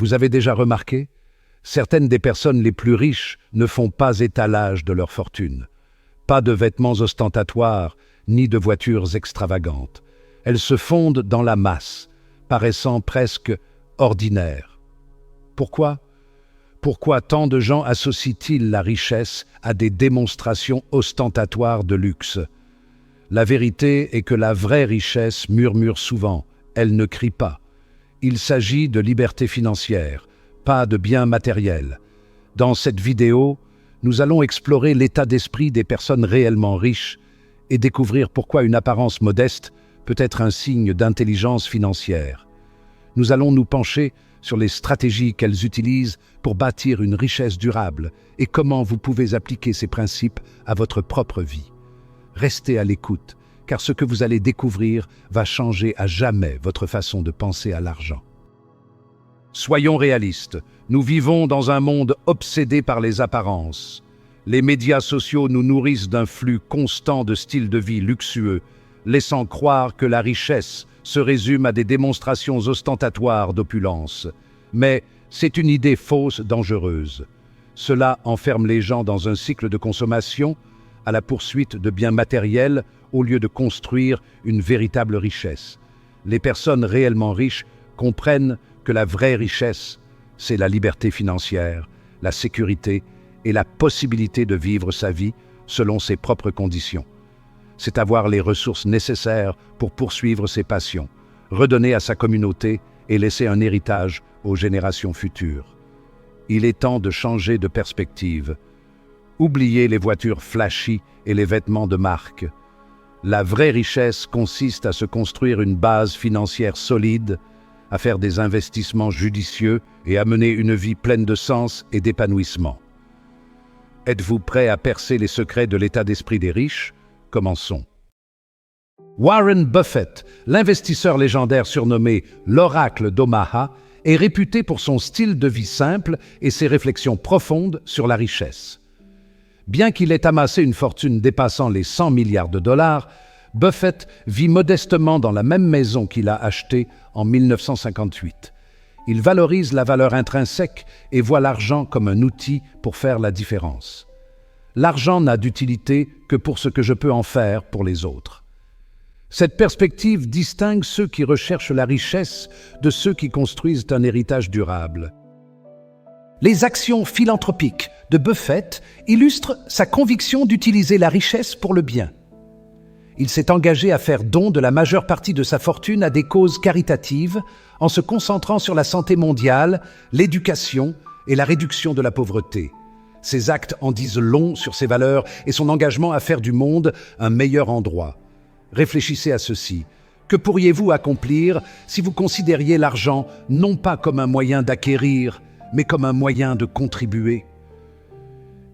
Vous avez déjà remarqué? Certaines des personnes les plus riches ne font pas étalage de leur fortune. Pas de vêtements ostentatoires, ni de voitures extravagantes. Elles se fondent dans la masse, paraissant presque ordinaires. Pourquoi? Pourquoi tant de gens associent-ils la richesse à des démonstrations ostentatoires de luxe? La vérité est que la vraie richesse murmure souvent, elle ne crie pas. Il s'agit de liberté financière, pas de biens matériels. Dans cette vidéo, nous allons explorer l'état d'esprit des personnes réellement riches et découvrir pourquoi une apparence modeste peut être un signe d'intelligence financière. Nous allons nous pencher sur les stratégies qu'elles utilisent pour bâtir une richesse durable et comment vous pouvez appliquer ces principes à votre propre vie. Restez à l'écoute, car ce que vous allez découvrir va changer à jamais votre façon de penser à l'argent. Soyons réalistes, nous vivons dans un monde obsédé par les apparences. Les médias sociaux nous nourrissent d'un flux constant de styles de vie luxueux, laissant croire que la richesse se résume à des démonstrations ostentatoires d'opulence. Mais c'est une idée fausse, dangereuse. Cela enferme les gens dans un cycle de consommation, à la poursuite de biens matériels, au lieu de construire une véritable richesse. Les personnes réellement riches comprennent que la vraie richesse, c'est la liberté financière, la sécurité et la possibilité de vivre sa vie selon ses propres conditions. C'est avoir les ressources nécessaires pour poursuivre ses passions, redonner à sa communauté et laisser un héritage aux générations futures. Il est temps de changer de perspective. Oubliez les voitures flashy et les vêtements de marque. La vraie richesse consiste à se construire une base financière solide, à faire des investissements judicieux et à mener une vie pleine de sens et d'épanouissement. Êtes-vous prêt à percer les secrets de l'état d'esprit des riches? Commençons. Warren Buffett, l'investisseur légendaire surnommé l'Oracle d'Omaha, est réputé pour son style de vie simple et ses réflexions profondes sur la richesse. Bien qu'il ait amassé une fortune dépassant les 100 milliards de dollars, Buffett vit modestement dans la même maison qu'il a achetée en 1958. Il valorise la valeur intrinsèque et voit l'argent comme un outil pour faire la différence. L'argent n'a d'utilité que pour ce que je peux en faire pour les autres. Cette perspective distingue ceux qui recherchent la richesse de ceux qui construisent un héritage durable. Les actions philanthropiques de Buffett illustrent sa conviction d'utiliser la richesse pour le bien. Il s'est engagé à faire don de la majeure partie de sa fortune à des causes caritatives en se concentrant sur la santé mondiale, l'éducation et la réduction de la pauvreté. Ses actes en disent long sur ses valeurs et son engagement à faire du monde un meilleur endroit. Réfléchissez à ceci. Que pourriez-vous accomplir si vous considériez l'argent non pas comme un moyen d'acquérir, mais comme un moyen de contribuer?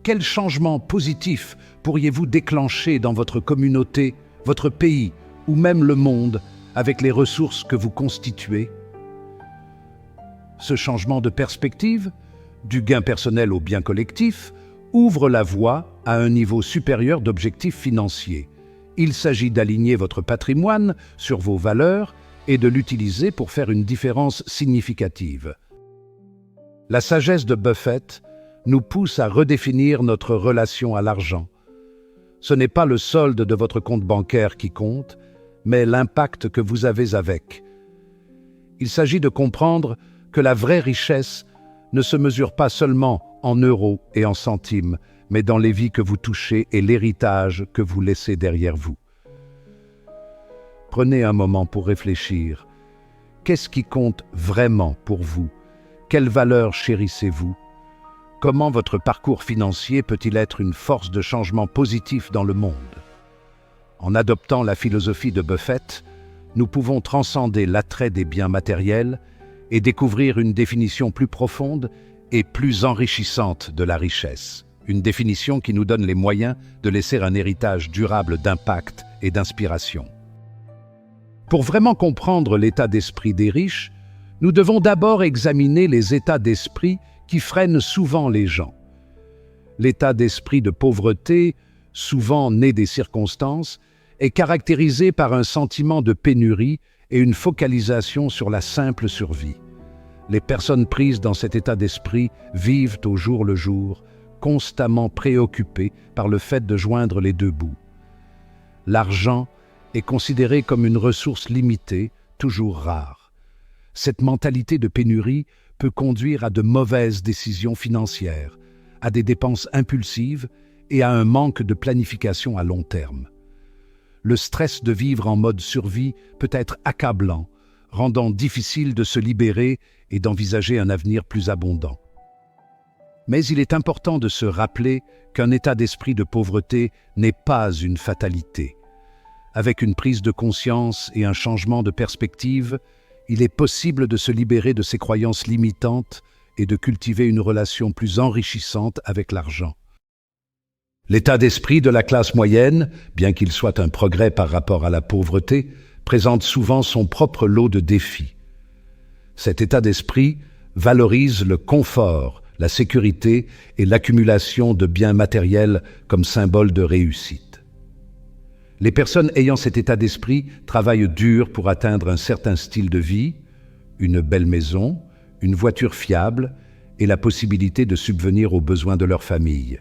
Quel changement positif pourriez-vous déclencher dans votre communauté, votre pays ou même le monde avec les ressources que vous constituez? Ce changement de perspective, du gain personnel au bien collectif, ouvre la voie à un niveau supérieur d'objectifs financiers. Il s'agit d'aligner votre patrimoine sur vos valeurs et de l'utiliser pour faire une différence significative. La sagesse de Buffett nous pousse à redéfinir notre relation à l'argent. Ce n'est pas le solde de votre compte bancaire qui compte, mais l'impact que vous avez avec. Il s'agit de comprendre que la vraie richesse ne se mesure pas seulement en euros et en centimes, mais dans les vies que vous touchez et l'héritage que vous laissez derrière vous. Prenez un moment pour réfléchir. Qu'est-ce qui compte vraiment pour vous? Quelles valeurs chérissez-vous? Comment votre parcours financier peut-il être une force de changement positif dans le monde? En adoptant la philosophie de Buffett, nous pouvons transcender l'attrait des biens matériels et découvrir une définition plus profonde et plus enrichissante de la richesse. Une définition qui nous donne les moyens de laisser un héritage durable d'impact et d'inspiration. Pour vraiment comprendre l'état d'esprit des riches, nous devons d'abord examiner les états d'esprit qui freinent souvent les gens. L'état d'esprit de pauvreté, souvent né des circonstances, est caractérisé par un sentiment de pénurie et une focalisation sur la simple survie. Les personnes prises dans cet état d'esprit vivent au jour le jour, constamment préoccupées par le fait de joindre les deux bouts. L'argent est considéré comme une ressource limitée, toujours rare. Cette mentalité de pénurie peut conduire à de mauvaises décisions financières, à des dépenses impulsives et à un manque de planification à long terme. Le stress de vivre en mode survie peut être accablant, rendant difficile de se libérer et d'envisager un avenir plus abondant. Mais il est important de se rappeler qu'un état d'esprit de pauvreté n'est pas une fatalité. Avec une prise de conscience et un changement de perspective, il est possible de se libérer de ces croyances limitantes et de cultiver une relation plus enrichissante avec l'argent. L'état d'esprit de la classe moyenne, bien qu'il soit un progrès par rapport à la pauvreté, présente souvent son propre lot de défis. Cet état d'esprit valorise le confort, la sécurité et l'accumulation de biens matériels comme symbole de réussite. Les personnes ayant cet état d'esprit travaillent dur pour atteindre un certain style de vie, une belle maison, une voiture fiable et la possibilité de subvenir aux besoins de leur famille.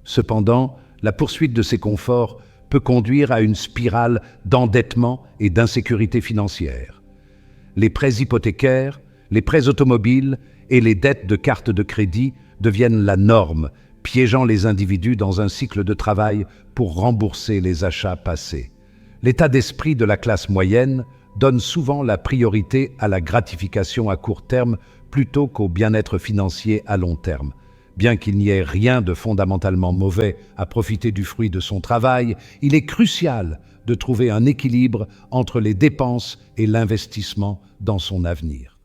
Cependant, la poursuite de ces conforts peut conduire à une spirale d'endettement et d'insécurité financière. Les prêts hypothécaires, les prêts automobiles et les dettes de cartes de crédit deviennent la norme, piégeant les individus dans un cycle de travail pour rembourser les achats passés. L'état d'esprit de la classe moyenne donne souvent la priorité à la gratification à court terme plutôt qu'au bien-être financier à long terme. Bien qu'il n'y ait rien de fondamentalement mauvais à profiter du fruit de son travail, il est crucial de trouver un équilibre entre les dépenses et l'investissement dans son avenir.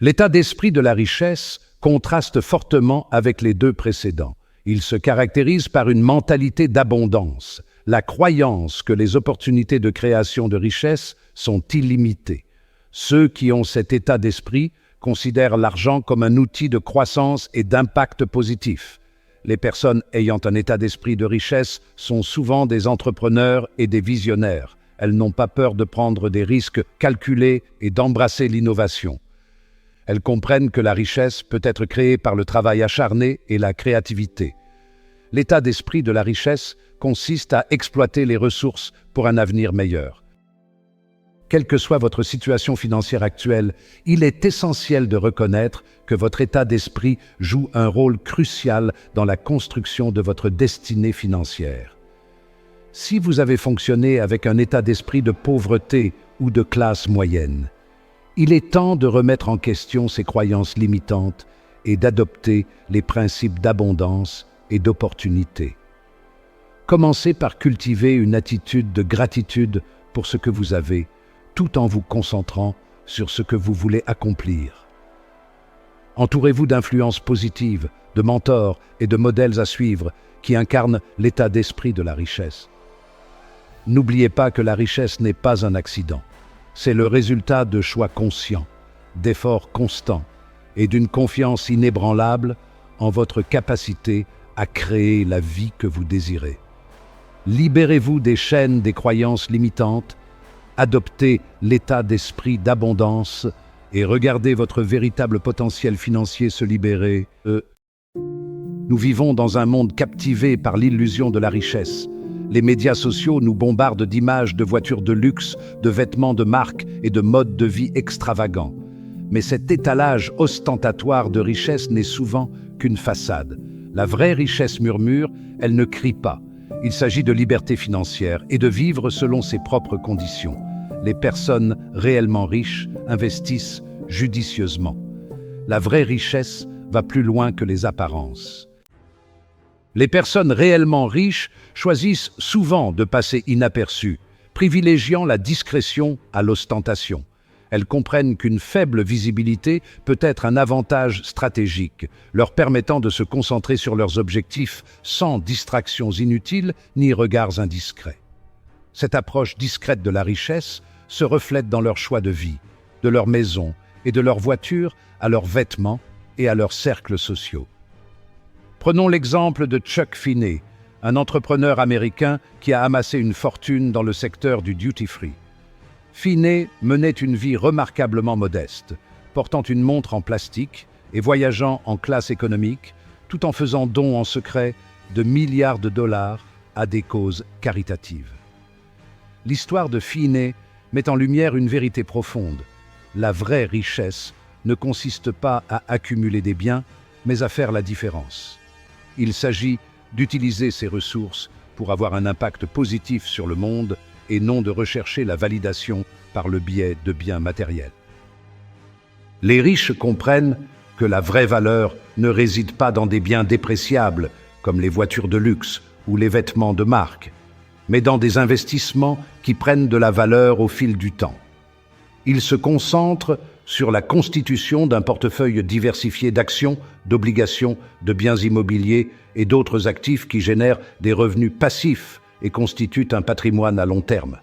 L'état d'esprit de la richesse contraste fortement avec les deux précédents. Il se caractérise par une mentalité d'abondance, la croyance que les opportunités de création de richesse sont illimitées. Ceux qui ont cet état d'esprit considèrent l'argent comme un outil de croissance et d'impact positif. Les personnes ayant un état d'esprit de richesse sont souvent des entrepreneurs et des visionnaires. Elles n'ont pas peur de prendre des risques calculés et d'embrasser l'innovation. Elles comprennent que la richesse peut être créée par le travail acharné et la créativité. L'état d'esprit de la richesse consiste à exploiter les ressources pour un avenir meilleur. Quelle que soit votre situation financière actuelle, il est essentiel de reconnaître que votre état d'esprit joue un rôle crucial dans la construction de votre destinée financière. Si vous avez fonctionné avec un état d'esprit de pauvreté ou de classe moyenne, il est temps de remettre en question ces croyances limitantes et d'adopter les principes d'abondance et d'opportunité. Commencez par cultiver une attitude de gratitude pour ce que vous avez, tout en vous concentrant sur ce que vous voulez accomplir. Entourez-vous d'influences positives, de mentors et de modèles à suivre qui incarnent l'état d'esprit de la richesse. N'oubliez pas que la richesse n'est pas un accident. C'est le résultat de choix conscients, d'efforts constants et d'une confiance inébranlable en votre capacité à créer la vie que vous désirez. Libérez-vous des chaînes des croyances limitantes, adoptez l'état d'esprit d'abondance et regardez votre véritable potentiel financier se libérer. Nous vivons dans un monde captivé par l'illusion de la richesse. Les médias sociaux nous bombardent d'images de voitures de luxe, de vêtements de marque et de modes de vie extravagants. Mais cet étalage ostentatoire de richesse n'est souvent qu'une façade. La vraie richesse murmure, elle ne crie pas. Il s'agit de liberté financière et de vivre selon ses propres conditions. Les personnes réellement riches investissent judicieusement. La vraie richesse va plus loin que les apparences. Les personnes réellement riches choisissent souvent de passer inaperçues, privilégiant la discrétion à l'ostentation. Elles comprennent qu'une faible visibilité peut être un avantage stratégique, leur permettant de se concentrer sur leurs objectifs sans distractions inutiles ni regards indiscrets. Cette approche discrète de la richesse se reflète dans leur choix de vie, de leur maison et de leur voiture à leurs vêtements et à leurs cercles sociaux. Prenons l'exemple de Chuck Finney, un entrepreneur américain qui a amassé une fortune dans le secteur du duty-free. Finney menait une vie remarquablement modeste, portant une montre en plastique et voyageant en classe économique, tout en faisant don en secret de milliards de dollars à des causes caritatives. L'histoire de Finney met en lumière une vérité profonde. La vraie richesse ne consiste pas à accumuler des biens, mais à faire la différence. Il s'agit d'utiliser ces ressources pour avoir un impact positif sur le monde et non de rechercher la validation par le biais de biens matériels. Les riches comprennent que la vraie valeur ne réside pas dans des biens dépréciables, comme les voitures de luxe ou les vêtements de marque, mais dans des investissements qui prennent de la valeur au fil du temps. Ils se concentrent sur la constitution d'un portefeuille diversifié d'actions, d'obligations, de biens immobiliers et d'autres actifs qui génèrent des revenus passifs et constituent un patrimoine à long terme.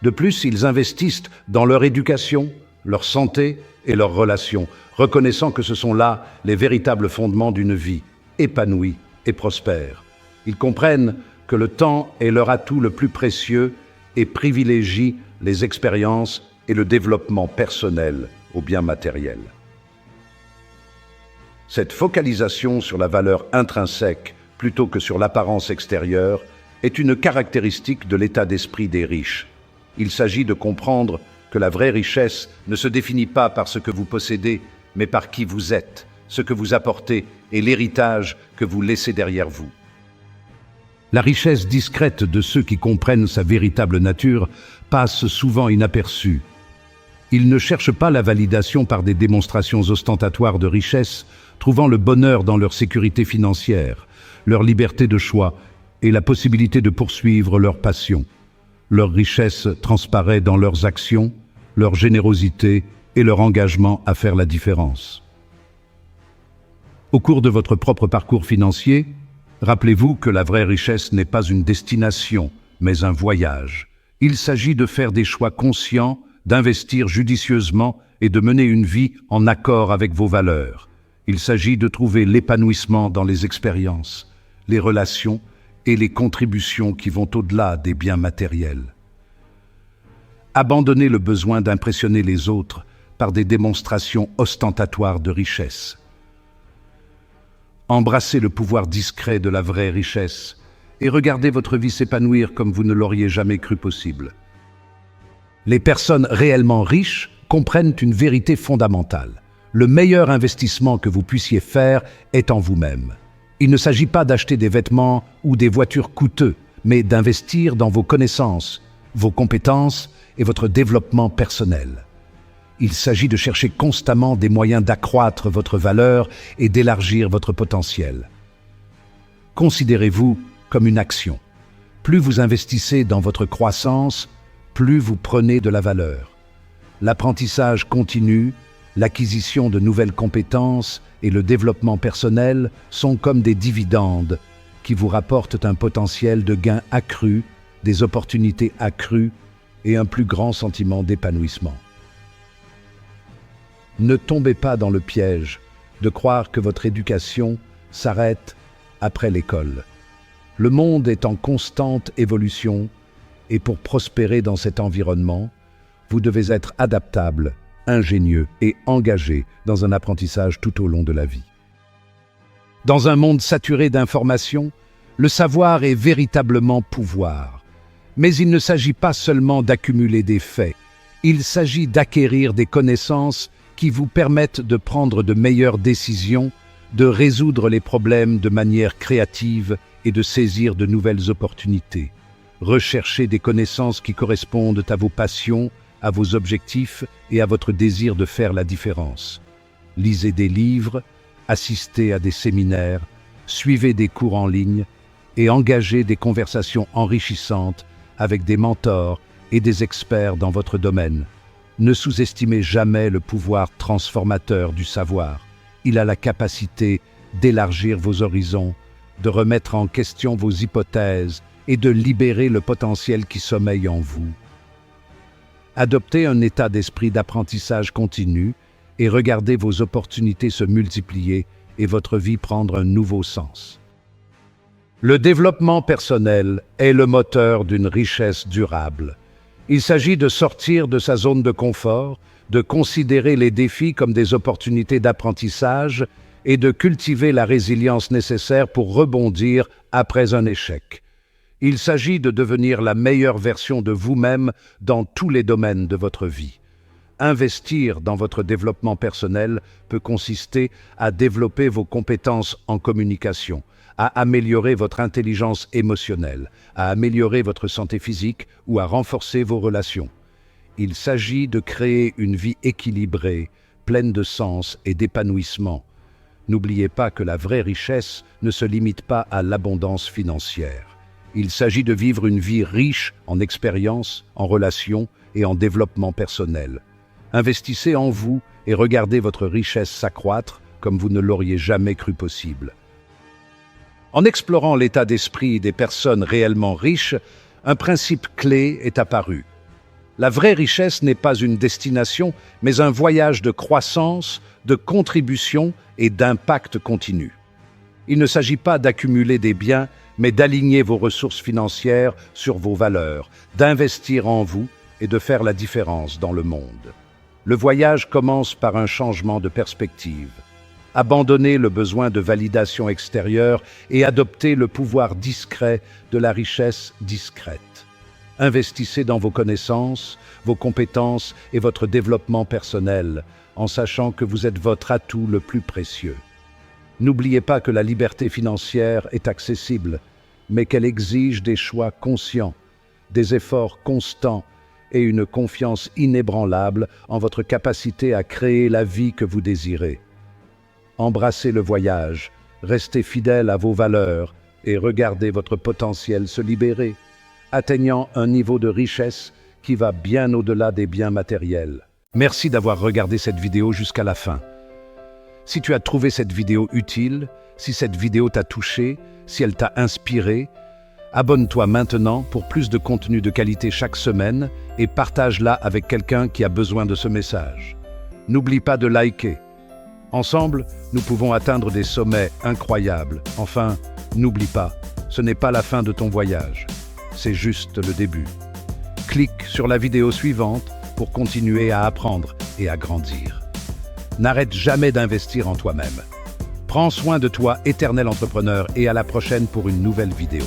De plus, ils investissent dans leur éducation, leur santé et leurs relations, reconnaissant que ce sont là les véritables fondements d'une vie épanouie et prospère. Ils comprennent que le temps est leur atout le plus précieux et privilégient les expériences et le développement personnel aux biens matériels. Cette focalisation sur la valeur intrinsèque plutôt que sur l'apparence extérieure est une caractéristique de l'état d'esprit des riches. Il s'agit de comprendre que la vraie richesse ne se définit pas par ce que vous possédez, mais par qui vous êtes, ce que vous apportez et l'héritage que vous laissez derrière vous. La richesse discrète de ceux qui comprennent sa véritable nature passe souvent inaperçue. Ils ne cherchent pas la validation par des démonstrations ostentatoires de richesse, trouvant le bonheur dans leur sécurité financière, leur liberté de choix et la possibilité de poursuivre leur passion. Leur richesse transparaît dans leurs actions, leur générosité et leur engagement à faire la différence. Au cours de votre propre parcours financier, rappelez-vous que la vraie richesse n'est pas une destination, mais un voyage. Il s'agit de faire des choix conscients, d'investir judicieusement et de mener une vie en accord avec vos valeurs. Il s'agit de trouver l'épanouissement dans les expériences, les relations et les contributions qui vont au-delà des biens matériels. Abandonnez le besoin d'impressionner les autres par des démonstrations ostentatoires de richesse. Embrassez le pouvoir discret de la vraie richesse et regardez votre vie s'épanouir comme vous ne l'auriez jamais cru possible. Les personnes réellement riches comprennent une vérité fondamentale. Le meilleur investissement que vous puissiez faire est en vous-même. Il ne s'agit pas d'acheter des vêtements ou des voitures coûteux, mais d'investir dans vos connaissances, vos compétences et votre développement personnel. Il s'agit de chercher constamment des moyens d'accroître votre valeur et d'élargir votre potentiel. Considérez-vous comme une action. Plus vous investissez dans votre croissance, plus vous prenez de la valeur. L'apprentissage continu, l'acquisition de nouvelles compétences et le développement personnel sont comme des dividendes qui vous rapportent un potentiel de gain accru, des opportunités accrues et un plus grand sentiment d'épanouissement. Ne tombez pas dans le piège de croire que votre éducation s'arrête après l'école. Le monde est en constante évolution et pour prospérer dans cet environnement, vous devez être adaptable, ingénieux et engagé dans un apprentissage tout au long de la vie. Dans un monde saturé d'informations, le savoir est véritablement pouvoir. Mais il ne s'agit pas seulement d'accumuler des faits, il s'agit d'acquérir des connaissances qui vous permettent de prendre de meilleures décisions, de résoudre les problèmes de manière créative et de saisir de nouvelles opportunités. Recherchez des connaissances qui correspondent à vos passions, à vos objectifs et à votre désir de faire la différence. Lisez des livres, assistez à des séminaires, suivez des cours en ligne et engagez des conversations enrichissantes avec des mentors et des experts dans votre domaine. Ne sous-estimez jamais le pouvoir transformateur du savoir. Il a la capacité d'élargir vos horizons, de remettre en question vos hypothèses et de libérer le potentiel qui sommeille en vous. Adoptez un état d'esprit d'apprentissage continu et regardez vos opportunités se multiplier et votre vie prendre un nouveau sens. Le développement personnel est le moteur d'une richesse durable. Il s'agit de sortir de sa zone de confort de considérer les défis comme des opportunités d'apprentissage et de cultiver la résilience nécessaire pour rebondir après un échec. Il s'agit de devenir la meilleure version de vous-même dans tous les domaines de votre vie. Investir dans votre développement personnel peut consister à développer vos compétences en communication, à améliorer votre intelligence émotionnelle, à améliorer votre santé physique ou à renforcer vos relations. Il s'agit de créer une vie équilibrée, pleine de sens et d'épanouissement. N'oubliez pas que la vraie richesse ne se limite pas à l'abondance financière. Il s'agit de vivre une vie riche en expériences, en relations et en développement personnel. Investissez en vous et regardez votre richesse s'accroître comme vous ne l'auriez jamais cru possible. En explorant l'état d'esprit des personnes réellement riches, un principe clé est apparu. La vraie richesse n'est pas une destination, mais un voyage de croissance, de contribution et d'impact continu. Il ne s'agit pas d'accumuler des biens, mais d'aligner vos ressources financières sur vos valeurs, d'investir en vous et de faire la différence dans le monde. Le voyage commence par un changement de perspective. Abandonnez le besoin de validation extérieure et adoptez le pouvoir discret de la richesse discrète. Investissez dans vos connaissances, vos compétences et votre développement personnel, en sachant que vous êtes votre atout le plus précieux. N'oubliez pas que la liberté financière est accessible, mais qu'elle exige des choix conscients, des efforts constants et une confiance inébranlable en votre capacité à créer la vie que vous désirez. Embrassez le voyage, restez fidèle à vos valeurs et regardez votre potentiel se libérer, atteignant un niveau de richesse qui va bien au-delà des biens matériels. Merci d'avoir regardé cette vidéo jusqu'à la fin. Si tu as trouvé cette vidéo utile, si cette vidéo t'a touché, si elle t'a inspiré, abonne-toi maintenant pour plus de contenu de qualité chaque semaine et partage-la avec quelqu'un qui a besoin de ce message. N'oublie pas de liker. Ensemble, nous pouvons atteindre des sommets incroyables. Enfin, n'oublie pas, ce n'est pas la fin de ton voyage. C'est juste le début. Clique sur la vidéo suivante pour continuer à apprendre et à grandir. N'arrête jamais d'investir en toi-même. Prends soin de toi, éternel entrepreneur, et à la prochaine pour une nouvelle vidéo.